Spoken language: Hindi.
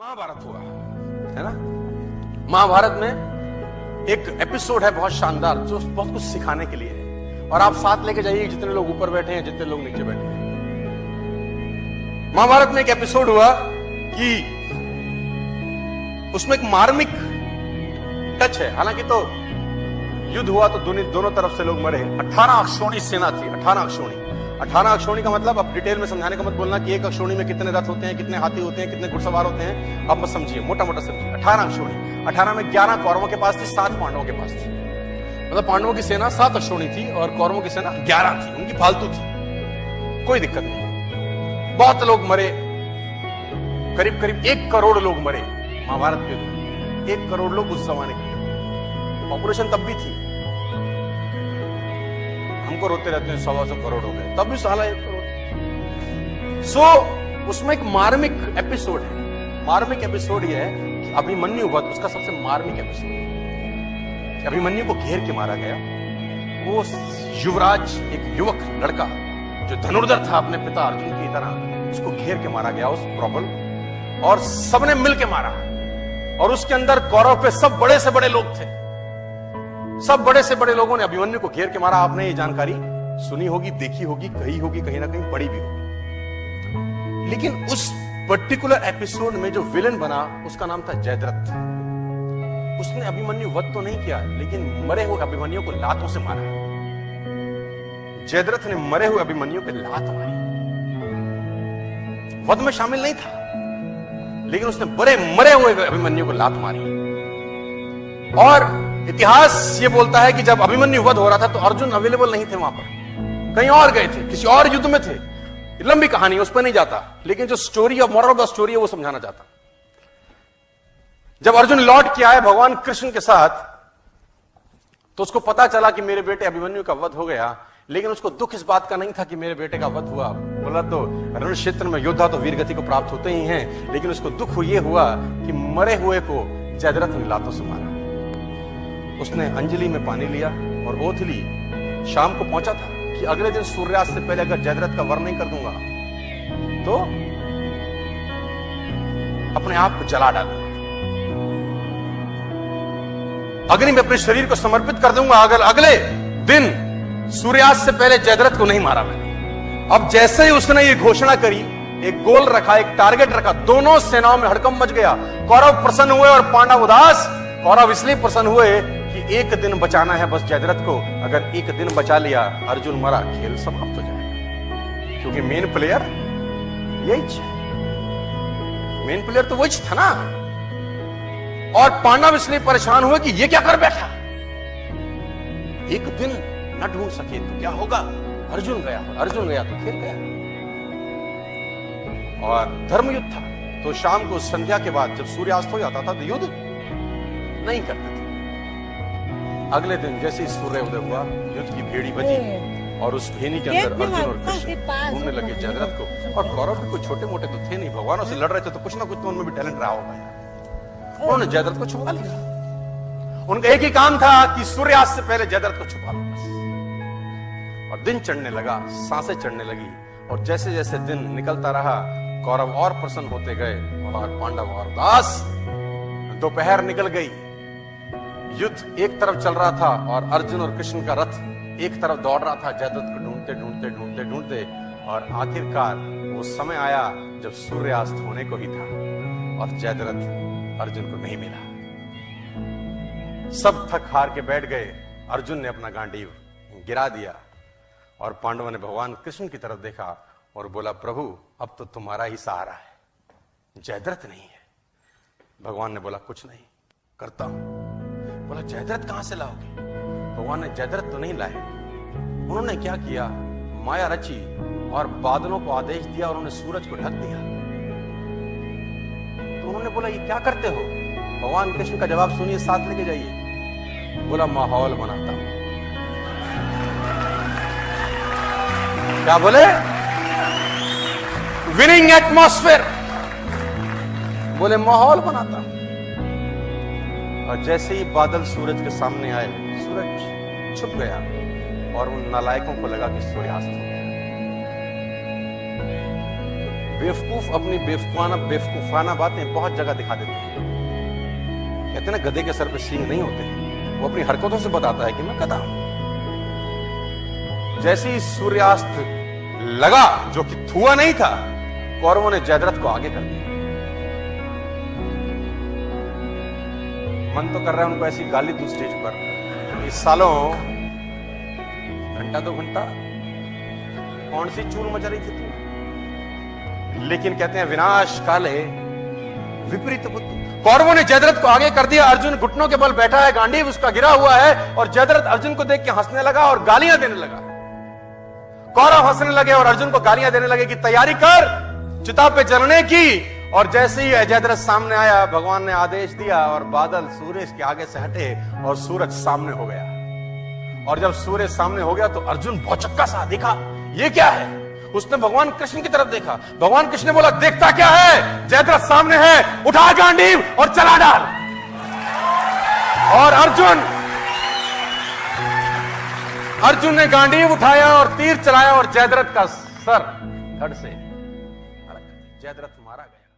महाभारत हुआ है ना। महाभारत में एक एपिसोड है बहुत शानदार जो बहुत कुछ सिखाने के लिए है, और आप साथ लेके जाइए जितने लोग ऊपर बैठे हैं, जितने लोग नीचे बैठे हैं। महाभारत में एक एपिसोड हुआ कि उसमें एक मार्मिक टच है। हालांकि तो युद्ध हुआ तो दोनों तरफ से लोग मरे। 18 अक्षौणी सेना थी। 18 अक्षौणी। 18 अक्षौणी का मतलब अब डिटेल में समझाने का मत बोलना कि एक अक्षौणी में कितने रथ होते हैं, कितने हाथी होते हैं, कितने घुड़सवार होते हैं, अब मत समझिए, मोटा मोटा समझिए। 18 अक्षौणी। 18 में 11 कौरवों के पास थी, 7 पांडवों के पास थी। मतलब पांडवों की सेना 7 अक्षौणी थी और कौरवों की सेना 11 थी। उनकी फालतू थी, कोई दिक्कत नहीं। बहुत लोग मरे, करीब करीब 1 करोड़ लोग मरे महाभारत के युद्ध। 1 करोड़ लोग उस जमाने के, पॉपुलेशन तब भी थी। हमको रोते रहते हैं 100 करोड़ हो गए, तब भी साला 1 करोड़। सो उसमें एक मार्मिक एपिसोड है। मार्मिक एपिसोड यह है कि अभिमन्यु वध उसका सबसे मार्मिक एपिसोड है। अभिमन्यु को घेर के मारा गया। वो युवराज, एक युवक लड़का जो धनुर्धर था अपने पिता अर्जुन की तरह, उसको घेर के मारा गया उस प्रबल, और सबने मिल के मारा। और उसके अंदर कौरव पे सब बड़े से बड़े लोग थे। सब बड़े से बड़े लोगों ने अभिमन्यु को घेर के मारा। आपने ये जानकारी सुनी होगी, देखी होगी, कही होगी, कहीं ना कहीं पढ़ी भी होगी। लेकिन उस पर्टिकुलर एपिसोड में जो विलन बना उसका नाम था जयद्रथ। उसने अभिमन्यु वध तो नहीं किया, लेकिन मरे हुए अभिमन्यु को लातों से मारा। जयद्रथ ने मरे हुए अभिमन्यु पे लात मारी। वध में शामिल नहीं था, लेकिन उसने मरे हुए अभिमन्यु को लात मारी। और इतिहास ये बोलता है कि जब अभिमन्यु वध हो रहा था तो अर्जुन अवेलेबल नहीं थे वहां पर, कहीं और गए थे, किसी और युद्ध में थे। लंबी कहानी, उस पर नहीं जाता, लेकिन जो story of moral of the story है वो समझाना चाहता। जब अर्जुन लौट के आए भगवान कृष्ण के साथ, तो उसको पता चला कि मेरे बेटे अभिमन्यु का वध हो गया। लेकिन उसको दुख इस बात का नहीं था कि मेरे बेटे का वध हुआ। बोला तो रण क्षेत्र में योद्धा तो वीरगति को प्राप्त होते ही हैं, लेकिन उसको दुख ये हुआ कि मरे हुए को जयद्रथ ने लातों से मारा। उसने अंजलि में पानी लिया और ओथ ली। शाम को पहुंचा था कि अगले दिन सूर्यास्त से पहले अगर जयद्रथ का वर्ण नहीं कर दूंगा तो अपने आप को जला डालूंगा, अग्नि में अपने शरीर को समर्पित कर दूंगा अगर अगले दिन सूर्यास्त से पहले जयद्रथ को नहीं मारा मैंने। अब जैसे ही उसने ये घोषणा करी, एक गोल रखा, एक टारगेट रखा, दोनों सेनाओं में हड़कंप मच गया। कौरव प्रसन्न हुए और पांडव उदास। कौरव इसलिए प्रसन्न हुए कि एक दिन बचाना है बस जयद्रथ को। अगर एक दिन बचा लिया, अर्जुन मरा, खेल समाप्त हो जाएगा, क्योंकि मेन प्लेयर यही है। मेन प्लेयर तो वही था ना। और पांडव इसलिए परेशान हुए कि ये क्या कर बैठा, एक दिन न ढूंढ सके तो क्या होगा। अर्जुन गया तो खेल गया। और धर्म युद्ध था, तो शाम को संध्या के बाद जब सूर्यास्त हो जाता था तो युद्ध नहीं करते थे। अगले दिन जैसे ही सूर्य उदय हुआ, युद्ध की भेड़ी बजी और उस भेड़ी के अंदर अर्जुन और कृष्ण ढूंढने लगे जयद्रथ को। और कौरव भी कोई छोटे मोटे तो थे नहीं, भगवानों से लड़ रहे थे, तो कुछ ना कुछ तो उनमें भी टैलेंट रहा होगा। उन्होंने जयद्रथ को छुपा लिया। उनका एक ही काम था कि सूर्यास्त से पहले जयद्रथ को छुपा लो बस। और दिन चढ़ने लगा, सांसें चढ़ने लगी, और जैसे जैसे दिन निकलता रहा कौरव और प्रसन्न होते गए और पांडव और उदास। दोपहर निकल गई, युद्ध एक तरफ चल रहा था और अर्जुन और कृष्ण का रथ एक तरफ दौड़ रहा था जयद्रथ को ढूंढते। और आखिरकार वो समय आया जब सूर्यास्त होने को ही था और जयद्रथ अर्जुन को नहीं मिला। सब थक हार के बैठ गए। अर्जुन ने अपना गांडीव गिरा दिया और पांडवों ने भगवान कृष्ण की तरफ देखा और बोला, प्रभु अब तो तुम्हारा ही सहारा है, जयद्रथ नहीं है। भगवान ने बोला, कुछ नहीं, करता हूं। बोला, जयद्रथ कहां से लाओगे? भगवान ने जयद्रथ तो नहीं लाए। उन्होंने क्या किया, माया रची और बादलों को आदेश दिया और उन्होंने सूरज को ढक दिया। तो उन्होंने बोला, ये क्या करते हो? भगवान कृष्ण का जवाब सुनिए, साथ लेके जाइए। बोला, माहौल बनाता हूं। क्या बोले? Winning atmosphere. बोले, माहौल बनाता हूं। और जैसे ही बादल सूरज के सामने आए, सूरज छुप गया और उन नालायकों को लगा कि सूर्यास्त हो गया। बेवकूफ अपनी बेवकूफाना बातें बहुत जगह दिखा देते हैं। कहते हैं ना, गधे के सर पे सींग नहीं होते, वो अपनी हरकतों से बताता है कि मैं गधा हूं। जैसे ही सूर्यास्त लगा, जो कि हुआ नहीं था, कौरवों ने जयद्रथ को आगे कर दिया। मन तो कर रहा है उनको ऐसी गाली दूं स्टेज पर, इस सालों घंटा 2 घंटा कौन सी चूल मचा रही थी तू। लेकिन कहते हैं विनाश काले विपरीत बुद्धि। कौरवों ने जयद्रथ को आगे कर दिया। अर्जुन घुटनों के बल बैठा है, गांडीव उसका गिरा हुआ है, और जयद्रथ अर्जुन को देख के हंसने लगा और गालियां देने लगा। कौरव हंसने लगे और अर्जुन को गालियां देने लगे कि तैयारी कर चिता पे जलने की। और जैसे ही जयद्रथ सामने आया, भगवान ने आदेश दिया और बादल सूरज के आगे से हटे और सूरज सामने हो गया। और जब सूरज सामने हो गया तो अर्जुन भौचक्का सा देखा, ये क्या है। उसने भगवान कृष्ण की तरफ देखा। भगवान कृष्ण ने बोला, देखता क्या है, जयद्रथ सामने है, उठा गांडीव और चला डाल। और अर्जुन ने गांडीव उठाया और तीर चलाया और जयद्रथ का सर धड़ से अलग कर दिया। जयद्रथ मारा गया।